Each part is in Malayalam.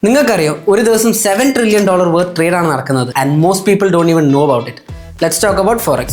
നിങ്ങൾക്കറിയോ ഒരു ദിവസം $7 trillion worth trade ആണ് നടക്കുന്നത് and most people don't even know about it. Let's talk about Forex.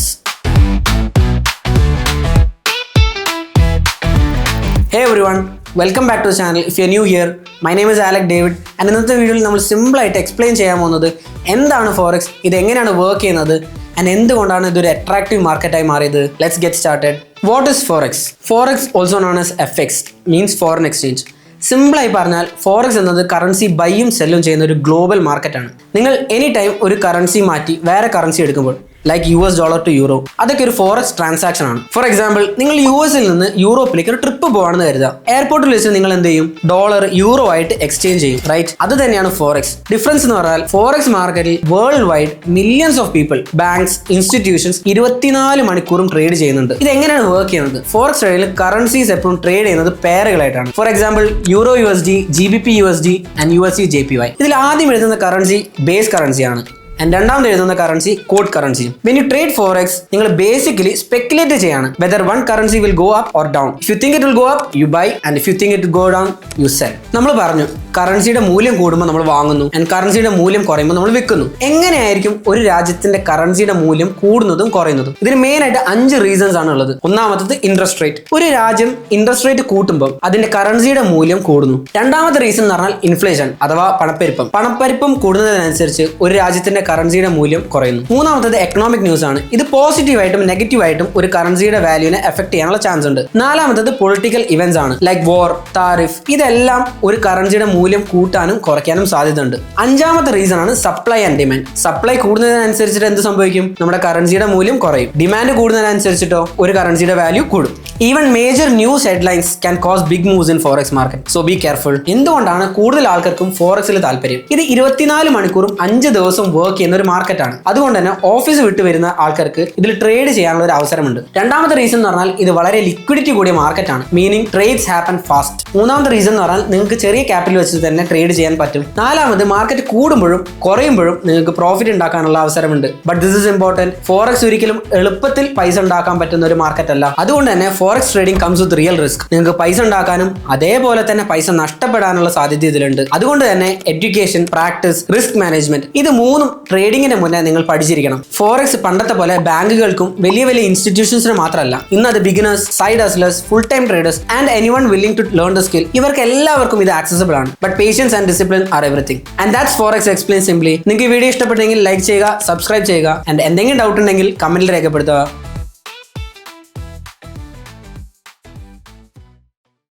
Hey everyone, welcome back to the channel. If you're new here, my name is Alex David and ഇന്നത്തെ വീഡിയോയിൽ നമ്മൾ സിമ്പിൾ ആയിട്ട് എക്സ്പ്ലെയിൻ ചെയ്യാൻ പോകുന്നത് എന്താണ് ഫോറക്സ്, ഇത് എങ്ങനെയാണ് വർക്ക് ചെയ്യുന്നത് and എന്തുകൊണ്ടാണ് ഇതൊരു അട്രാക്റ്റീവ് മാർക്കറ്റായി മാറിയത്. Let's get started. What is Forex? Forex, also known as FX, means foreign exchange. സിമ്പിളായി പറഞ്ഞാൽ ഫോറക്സ് എന്നത് കറൻസി ബൈയും സെല്ലും ചെയ്യുന്ന ഒരു ഗ്ലോബൽ മാർക്കറ്റാണ്. നിങ്ങൾ എനി ടൈം ഒരു കറൻസി മാറ്റി വേറെ കറൻസി എടുക്കുമ്പോൾ ലൈക്ക് $US to euro, അതൊക്കെ ഒരു ഫോറക്സ് ട്രാൻസാക്ഷൻ ആണ്. ഫോർ എക്സാമ്പിൾ, നിങ്ങൾ US-ൽ നിന്ന് യൂറോപ്പിലേക്ക് ഒരു ട്രിപ്പ് പോവാണെന്ന് കരുതുക. എയർപോർട്ടിൽ വെച്ച് നിങ്ങൾ എന്ത് ചെയ്യും? ഡോളർ യൂറോ ആയിട്ട് എക്സ്ചേഞ്ച് ചെയ്യും, റൈറ്റ്? അത് തന്നെയാണ് ഫോറക്സ്. ഡിഫറൻസ് എന്ന് പറഞ്ഞാൽ ഫോറക്സ് മാർക്കറ്റിൽ world wide millions of people, banks, institutions 24 മണിക്കൂറും ട്രേഡ് ചെയ്യുന്നുണ്ട്. ഇത് എങ്ങനെയാണ് വർക്ക് ചെയ്യുന്നത്? ഫോറക്സ് ട്രേഡിൽ കറൻസീസ് എപ്പോഴും ട്രേഡ് ചെയ്യുന്നത് പെയറുകളായിട്ടാണ്. For example, euro USD, GBP USD and USD JPY. ഇതിൽ ആദ്യം എഴുതുന്ന കറൻസി ബേസ് കറൻസിയാണ് and രണ്ടാമത് എഴുതുന്ന currency code currency. When you trade forex, നിങ്ങൾ ബേസിക്കലി സ്പെക്കുലേറ്റ് ചെയ്യാണ് whether one currency will go up or down. If you think it will go up, you buy, and if you think it will go down, you sell. നമ്മൾ പറഞ്ഞു കറൻസിയുടെ മൂല്യം കൂടുമ്പോൾ നമ്മൾ വാങ്ങുന്നു and കറൻസിയുടെ മൂല്യം കുറയുമ്പോൾ നമ്മൾ വിൽക്കുന്നു. എങ്ങനെയായിരിക്കും ഒരു രാജ്യത്തിന്റെ കറൻസിയുടെ മൂല്യം കൂടുന്നതും കുറയുന്നതും? ഇതിന് മെയിൻ ആയിട്ട് 5 റീസൺസ് ആണ് ഉള്ളത്. ഒന്നാമത്തത് ഇൻട്രസ്റ്റ് റേറ്റ്. ഒരു രാജ്യം ഇൻട്രസ്റ്റ് റേറ്റ് കൂട്ടുമ്പോൾ അതിന്റെ കറൻസിയുടെ മൂല്യം കൂടുന്നു. രണ്ടാമത്തെ റീസൺ എന്ന് പറഞ്ഞാൽ ഇൻഫ്ലേഷൻ അഥവാ പണപ്പെരുപ്പം. പണപ്പെരുപ്പം കൂടുന്നതിനനുസരിച്ച് ഒരു രാജ്യത്തിന്റെ കറൻസിയുടെ മൂല്യം കുറയുന്നു. മൂന്നാമത്തത് എക്കണോമിക് ന്യൂസ് ആണ്. ഇത് പോസിറ്റീവായിട്ടും നെഗറ്റീവായിട്ടും ഒരു കറൻസിയുടെ വാല്യൂവിനെ എഫക്ട് ചെയ്യാനുള്ള ചാൻസ് ഉണ്ട്. നാലാമത്തത് പൊളിറ്റിക്കൽ ഇവന്റ്സ് ആണ്, ലൈക്ക് വാർ, താരിഫ്. ഇതെല്ലാം ഒരു കറൻസിയുടെ മൂല്യം കൂട്ടാനും കുറയ്ക്കാനും സാധ്യതയുണ്ട്. അഞ്ചാമത്തെ റീസൺ ആണ് സപ്ലൈ ആൻഡ് ഡിമാൻഡ്. സപ്ലൈ കൂടുന്നതിനനുസരിച്ചിട്ട് എന്ത് സംഭവിക്കും? നമ്മുടെ കറൻസിയുടെ മൂല്യം കുറയും. ഡിമാൻഡ് കൂടുന്നതിനനുസരിച്ചിട്ടോ ഒരു കറൻസിയുടെ വാല്യൂ കൂടും. Even major news headlines can cause big moves in forex market, so be careful. എന്തുകൊണ്ടാണ് കൂടുതൽ ആൾക്കാർക്കും ഫോറക്സിൽ താല്പര്യം? ഇത് 24 മണിക്കൂറും 5 ദിവസം വർക്ക് ചെയ്യുന്ന ഒരു മാർക്കറ്റാണ്. അതുകൊണ്ട് തന്നെ ഓഫീസ് വിട്ട് വരുന്ന ആൾക്കാർക്ക് ഇതിൽ ട്രേഡ് ചെയ്യാനുള്ള ഒരു അവസരമുണ്ട്. രണ്ടാമത്തെ റീസൺ എന്ന് പറഞ്ഞാൽ ഇത് വളരെ ലിക്വിഡിറ്റി കൂടിയ മാർക്കറ്റാണ്, മീനിങ് ട്രേഡ്സ് ഹാപ്പൻ ഫാസ്റ്റ്. മൂന്നാമത്തെ റീസൺ എന്ന് പറഞ്ഞാൽ നിങ്ങൾക്ക് ചെറിയ ക്യാപിറ്റൽ വെച്ച് തന്നെ ട്രേഡ് ചെയ്യാൻ പറ്റും. നാലാമത് മാർക്കറ്റ് കൂടുമ്പോഴും കുറയുമ്പോഴും നിങ്ങൾക്ക് പ്രോഫിറ്റ് ഉണ്ടാക്കാനുള്ള അവസരമുണ്ട്. But this is important. Forex ഒരിക്കലും എളുപ്പത്തിൽ പൈസ ഉണ്ടാക്കാൻ പറ്റുന്ന ഒരു മാർക്കറ്റ് അല്ല. അതുകൊണ്ട് തന്നെ forex trading comes with real risk. നിങ്ങൾക്ക് പൈസ ഉണ്ടാക്കാനും അതേപോലെ തന്നെ പൈസ നഷ്ടപ്പെടാനുള്ള സാധ്യത ഇതിലുണ്ട്. അതുകൊണ്ട് തന്നെ എഡ്യൂക്കേഷൻ, പ്രാക്ടീസ്, റിസ്ക് മാനേജ്മെന്റ്, ഇത് മൂന്നും ട്രേഡിംഗിന് മുന്നേ നിങ്ങൾ പഠിച്ചിരിക്കണം. ഫോറക്സ് പണ്ടത്തെ പോലെ ബാങ്കുകൾക്കും വലിയ വലിയ ഇൻസ്റ്റിറ്റ്യൂഷൻസിന് മാത്രമല്ല, ഇന്ന് അത് beginners, side hustlers, full time traders and anyone willing to learn the skill, ഇവർക്ക് എല്ലാവർക്കും ഇത് ആക്സസിബിൾ ആണ്. But patience and discipline are everything. And that's forex explain simply. നിങ്ങൾക്ക് ഈ വീഡിയോ ഇഷ്ടപ്പെട്ടെങ്കിൽ ലൈക്ക് ചെയ്യുക, സബ്സ്ക്രൈബ് ചെയ്യുക, ആൻഡ് എന്തെങ്കിലും ഡൗട്ട് ഉണ്ടെങ്കിൽ കമന്റിൽ രേഖപ്പെടുത്തുക.